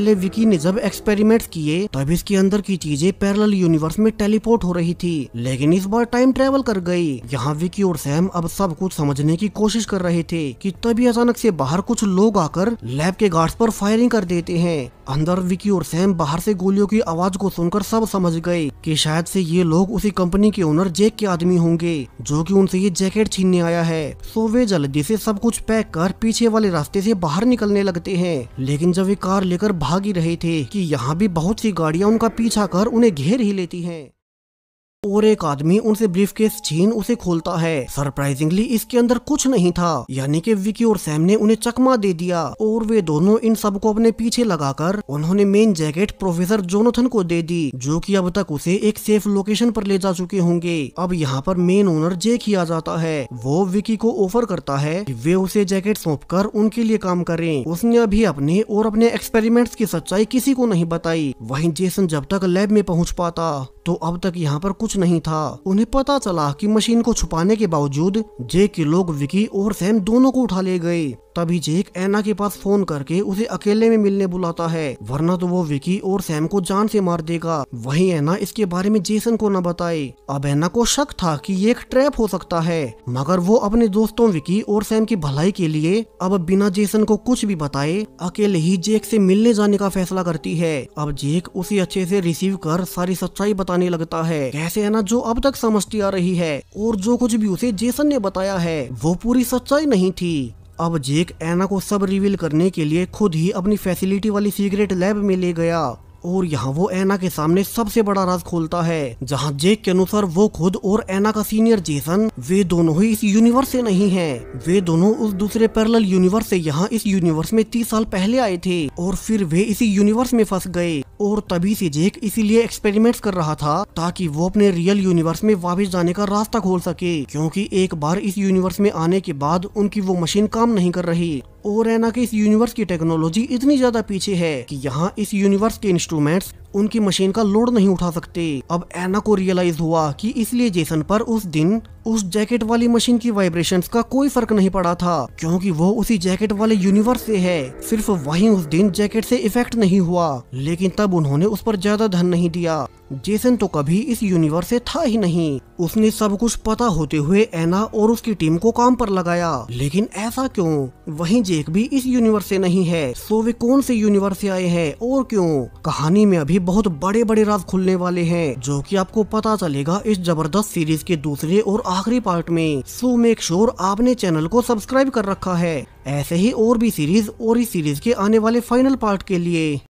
पहले विकी ने जब एक्सपेरिमेंट्स किए तब इसके अंदर की चीजें पैरेलल यूनिवर्स में टेलीपोर्ट हो रही थी, लेकिन इस बार टाइम ट्रेवल कर गई। यहाँ विकी और सैम अब सब कुछ समझने की कोशिश कर रहे थे कि तभी अचानक से बाहर कुछ लोग आकर लैब के गार्ड्स पर फायरिंग कर देते हैं। अंदर विकी और सैम बाहर से गोलियों की आवाज को सुनकर सब समझ गए कि शायद से ये लोग उसी कंपनी के ओनर जेक के आदमी होंगे जो कि उनसे ये जैकेट छीनने आया है। सो वे जल्दी से सब कुछ पैक कर पीछे वाले रास्ते से बाहर निकलने लगते हैं, लेकिन जब वे कार लेकर भाग ही रहे थे कि यहाँ भी बहुत सी गाड़ियाँ उनका पीछा कर उन्हें घेर ही लेती हैं और एक आदमी उनसे ब्रीफकेस छीन उसे खोलता है। सरप्राइजिंगली इसके अंदर कुछ नहीं था, यानी कि विकी और सैम ने उन्हें चकमा दे दिया और वे दोनों इन सब को अपने पीछे लगाकर उन्होंने मेन जैकेट प्रोफेसर जोनाथन को दे दी, जो कि अब तक उसे एक सेफ लोकेशन पर ले जा चुके होंगे। अब यहाँ पर मेन ओनर जेक ही आ जाता है। वो विकी को ऑफर करता है कि वे उसे जैकेट सौंपकर उनके लिए काम करें। उसने अभी अपने और अपने एक्सपेरिमेंट्स की सच्चाई किसी को नहीं बताई। वहीं जेसन जब तक लैब में पहुँच पाता तो अब तक यहाँ पर कुछ नहीं था। उन्हें पता चला कि मशीन को छुपाने के बावजूद जेक के लोग विकी और सैम दोनों को उठा ले गए। तभी जेक एना के पास फोन करके उसे अकेले में मिलने बुलाता है, वरना तो वो विकी और सैम को जान से मार देगा। वहीं एना इसके बारे में जेसन को न बताए। अब एना को शक था कि ये एक ट्रैप हो सकता है, मगर वो अपने दोस्तों विकी और सैम की भलाई के लिए अब बिना जेसन को कुछ भी बताए अकेले ही जेक से मिलने जाने का फैसला करती है। अब जेक उसे अच्छे से रिसीव कर सारी सच्चाई बताने लगता है, कैसे एना जो अब तक समझती आ रही है और जो कुछ भी उसे जेसन ने बताया है वो पूरी सच्चाई नहीं थी। अब जेक एना को सब रिवील करने के लिए खुद ही अपनी फैसिलिटी वाली सीक्रेट लैब में ले गया और यहाँ वो एना के सामने सबसे बड़ा राज खोलता है, जहाँ जेक के अनुसार वो खुद और एना का सीनियर जेसन वे दोनों ही इस यूनिवर्स से नहीं हैं। वे दोनों उस दूसरे पैरेलल यूनिवर्स से यहाँ इस यूनिवर्स में 30 साल पहले आए थे और फिर वे इसी यूनिवर्स में फंस गए और तभी से जेक इसीलिए एक्सपेरिमेंट्स कर रहा था ताकि वो अपने रियल यूनिवर्स में वापस जाने का रास्ता खोल सके, क्योंकि एक बार इस यूनिवर्स में आने के बाद उनकी वो मशीन काम नहीं कर रही और एना के इस यूनिवर्स की टेक्नोलॉजी इतनी ज्यादा पीछे है कि यहाँ इस यूनिवर्स के इंस्ट्रूमेंट्स उनकी मशीन का लोड नहीं उठा सकते। अब एना को रियलाइज हुआ कि इसलिए जेसन पर उस दिन उस जैकेट वाली मशीन की वाइब्रेशंस का कोई फर्क नहीं पड़ा था, क्योंकि वो उसी जैकेट वाले यूनिवर्स से है। सिर्फ वहीं उस दिन जैकेट से इफेक्ट नहीं हुआ, लेकिन तब उन्होंने उस पर ज्यादा ध्यान नहीं दिया। जेसन तो कभी इस यूनिवर्स से था ही नहीं। उसने सब कुछ पता होते हुए एना और उसकी टीम को काम पर लगाया, लेकिन ऐसा क्यों? वहीं जेक भी इस यूनिवर्स से नहीं है, सो वे कौन से यूनिवर्स से आए हैं और क्यों? कहानी में अभी बहुत बड़े बड़े राज खुलने वाले हैं, जो कि आपको पता चलेगा इस जबरदस्त सीरीज के दूसरे और आखिरी पार्ट में। सो मेक श्योर आपने चैनल को सब्सक्राइब कर रखा है ऐसे ही और भी सीरीज और इस सीरीज के आने वाले फाइनल पार्ट के लिए।